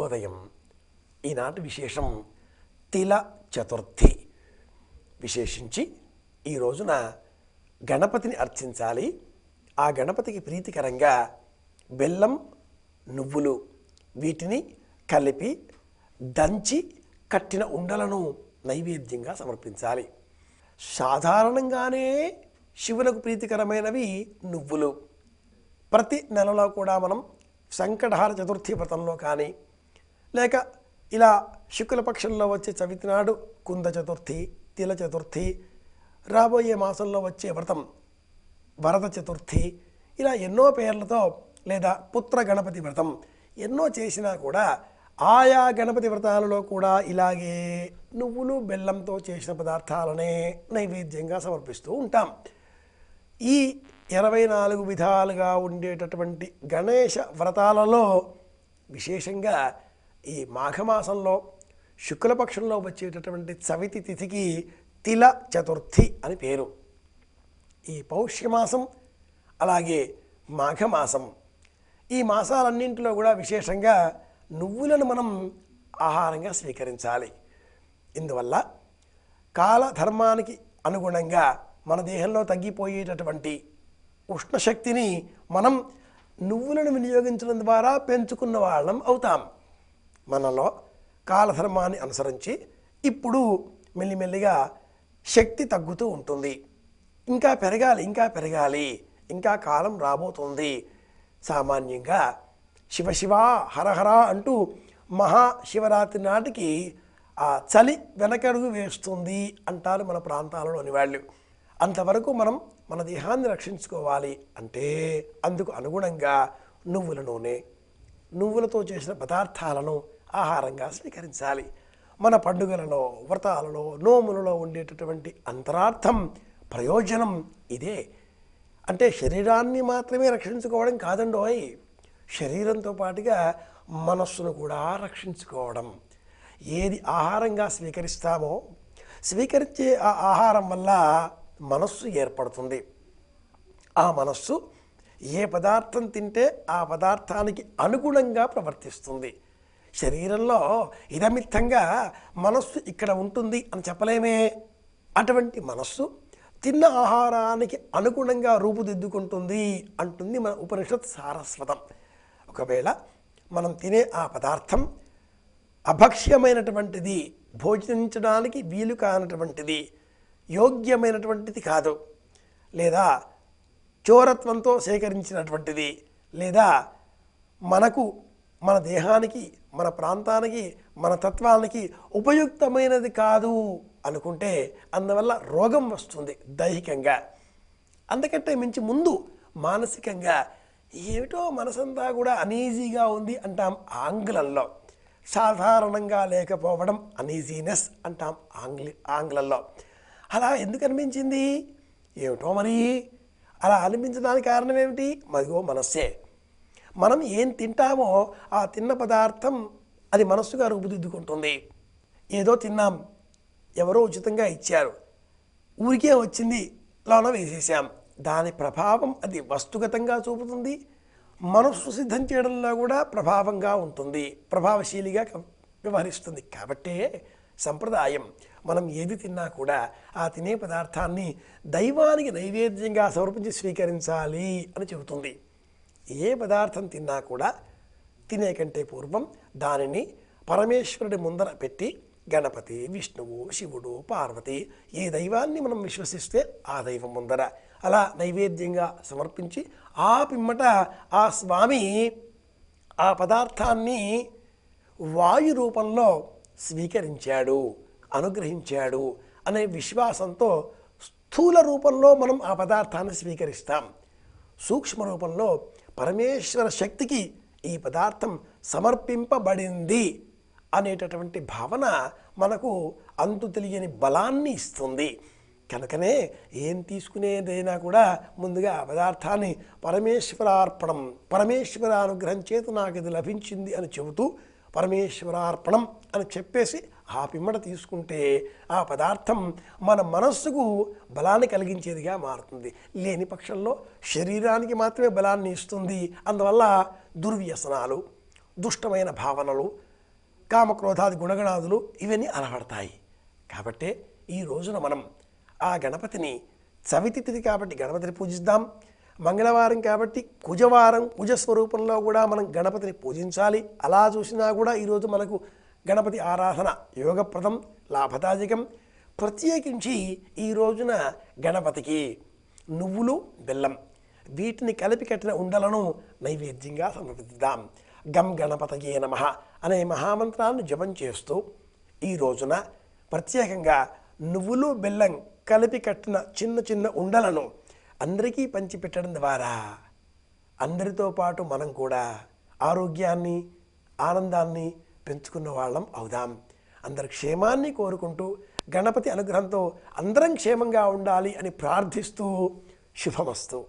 శుభోదయం. ఈనాటి విశేషం తిల చతుర్థి. విశేషించి ఈ రోజున గణపతిని అర్చించాలి. ఆ గణపతికి ప్రీతికరంగా బెల్లం, నువ్వులు వీటిని కలిపి దంచి కట్టిన ఉండలను నైవేద్యంగా సమర్పించాలి. సాధారణంగానే శివులకు ప్రీతికరమైనవి నువ్వులు. ప్రతి నెలలో కూడా మనం సంకటహార చతుర్థి వ్రతంలో కానీ లేక ఇలా శుక్లపక్షంలో వచ్చే చవితి నాడు కుంద చతుర్థి, తిల చతుర్థి, రాబోయే మాసంలో వచ్చే వ్రతం వరద చతుర్థి, ఇలా ఎన్నో పేర్లతో లేదా పుత్ర గణపతి వ్రతం ఎన్నో చేసినా కూడా ఆయా గణపతి వ్రతాలలో కూడా ఇలాగే నువ్వులు బెల్లంతో చేసిన పదార్థాలనే నైవేద్యంగా సమర్పిస్తూ ఉంటాం. ఈ 24 విధాలుగా ఉండేటటువంటి గణేష వ్రతాలలో విశేషంగా ఈ మాఘమాసంలో శుక్లపక్షంలో వచ్చేటటువంటి చవితి తిథికి తిల చతుర్థి అని పేరు. ఈ పౌష్యమాసం అలాగే మాఘమాసం ఈ మాసాలన్నింటిలో కూడా విశేషంగా నువ్వులను మనం ఆహారంగా స్వీకరించాలి. ఇందువల్ల కాలధర్మానికి అనుగుణంగా మన దేహంలో తగ్గిపోయేటటువంటి ఉష్ణశక్తిని మనం నువ్వులను వినియోగించడం ద్వారా పెంచుకున్న వాళ్ళం అవుతాం. మనలో కాలధర్మాన్ని అనుసరించి ఇప్పుడు మెల్లిమెల్లిగా శక్తి తగ్గుతూ ఉంటుంది. ఇంకా పెరగాలి, ఇంకా కాలం రాబోతుంది. సామాన్యంగా శివ హరహర అంటూ మహాశివరాత్రి నాటికి ఆ చలి వెనకడుగు వేస్తుంది అంటారు మన ప్రాంతాలలోని వాళ్ళు. అంతవరకు మనం మన దేహాన్ని రక్షించుకోవాలి అంటే అందుకు అనుగుణంగా నువ్వుల నూనె, నువ్వులతో చేసిన పదార్థాలను ఆహారంగా స్వీకరించాలి. మన పండుగలలో, వ్రతాలలో, నోములలో ఉండేటటువంటి అంతరార్థం, ప్రయోజనం ఇదే. అంటే శరీరాన్ని మాత్రమే రక్షించుకోవడం కాదండోయ్, శరీరంతో పాటుగా మనస్సును కూడా రక్షించుకోవడం. ఏది ఆహారంగా స్వీకరిస్తామో స్వీకరించే ఆ ఆహారం వల్ల మనస్సు ఏర్పడుతుంది. ఆ మనస్సు ఏ పదార్థం తింటే ఆ పదార్థానికి అనుగుణంగా ప్రవర్తిస్తుంది. శరీరంలో ఇదమిత్తంగా మనస్సు ఇక్కడ ఉంటుంది అని చెప్పలేమే. అటువంటి మనస్సు తిన్న ఆహారానికి అనుగుణంగా రూపుదిద్దుకుంటుంది అంటుంది మన ఉపనిషత్ సారస్వతం. ఒకవేళ మనం తినే ఆ పదార్థం అభక్ష్యమైనటువంటిది, భోజనించడానికి వీలు కానటువంటిది, యోగ్యమైనటువంటిది కాదు, లేదా చోరత్వంతో సేకరించినటువంటిది, లేదా మనకు, మన దేహానికి, మన ప్రాంతానికి, మన తత్వానికి ఉపయుక్తమైనది కాదు అనుకుంటే అందువల్ల రోగం వస్తుంది దైహికంగా. అందుకంటే మించి ముందు మానసికంగా ఏమిటో మనసంతా కూడా అనీజీగా ఉంది అంటాం ఆంగ్లంలో. సాధారణంగా లేకపోవడం అనీజీనెస్ అంటాం ఆంగ్లంలో. అలా ఎందుకు అనిపించింది ఏమిటో మరి. అలా అనిపించడానికి కారణం ఏమిటి? మదిగో మనస్సే. మనం ఏం తింటామో ఆ తిన్న పదార్థం అది మనస్సుగా రూపుదిద్దుకుంటుంది. ఏదో తిన్నాం, ఎవరో ఉచితంగా ఇచ్చారు, ఊరికే వచ్చింది, లోన వేసేసాం. దాని ప్రభావం అది వస్తుగతంగా చూపుతుంది. మనస్సు సిద్ధం చేయడంలో కూడా ప్రభావంగా ఉంటుంది, ప్రభావశీలిగా వ్యవహరిస్తుంది. కాబట్టే సంప్రదాయం మనం ఏది తిన్నా కూడా ఆ తినే పదార్థాన్ని దైవానికి నైవేద్యంగా సమర్పించి స్వీకరించాలి అని చెబుతుంది. ఏ పదార్థం తిన్నా కూడా తినే కంటే పూర్వం దానిని పరమేశ్వరుడి ముందర పెట్టి గణపతి, విష్ణువు, శివుడు, పార్వతి ఏ దైవాన్ని మనం విశ్వసిస్తే ఆ దైవం ముందర అలా నైవేద్యంగా సమర్పించి ఆ పిమ్మట ఆ స్వామి ఆ పదార్థాన్ని వాయు రూపంలో స్వీకరించాడు, అనుగ్రహించాడు అనే విశ్వాసంతో స్థూల రూపంలో మనం ఆ పదార్థాన్ని స్వీకరిస్తాం. సూక్ష్మ రూపంలో పరమేశ్వర శక్తికి ఈ పదార్థం సమర్పింపబడింది అనేటటువంటి భావన మనకు అంతు తెలియని బలాన్ని ఇస్తుంది. కనుకనే ఏం తీసుకునేదైనా కూడా ముందుగా ఆ పదార్థాన్ని పరమేశ్వరార్పణం, పరమేశ్వర అనుగ్రహం చేత నాకు ఇది లభించింది అని చెబుతూ పరమేశ్వరార్పణం అని చెప్పేసి ఆ పిమ్మట తీసుకుంటే ఆ పదార్థం మన మనస్సుకు బలాన్ని కలిగించేదిగా మారుతుంది. లేని పక్షంలో శరీరానికి మాత్రమే బలాన్ని ఇస్తుంది. అందువల్ల దుర్వ్యసనాలు, దుష్టమైన భావనలు, కామక్రోధాది గుణగణాదులు ఇవన్నీ అలవడతాయి. కాబట్టి ఈ రోజున మనం ఆ గణపతిని చవితి తిథి కాబట్టి గణపతిని పూజిద్దాం. మంగళవారం కాబట్టి కుజవారం, కుజ స్వరూపంలో కూడా మనం గణపతిని పూజించాలి. అలా చూసినా కూడా ఈరోజు మనకు గణపతి ఆరాధన యోగప్రదం, లాభదాయకం. ప్రత్యేకించి ఈ రోజున గణపతికి నువ్వులు, బెల్లం వీటిని కలిపి కట్టిన ఉండలను నైవేద్యంగా సమర్పిద్దాం. గం గణపతయే నమః అనే మహామంత్రాన్ని జపం చేస్తూ ఈ రోజున ప్రత్యేకంగా నువ్వులు, బెల్లం కలిపి కట్టిన చిన్న చిన్న ఉండలను అందరికీ పంచిపెట్టడం ద్వారా అందరితో పాటు మనం కూడా ఆరోగ్యాన్ని, ఆనందాన్ని పెంచుకున్న వాళ్ళం అవుదాం. అందరి క్షేమాన్ని కోరుకుంటూ గణపతి అనుగ్రహంతో అందరం క్షేమంగా ఉండాలి అని ప్రార్థిస్తూ శుభమస్తు.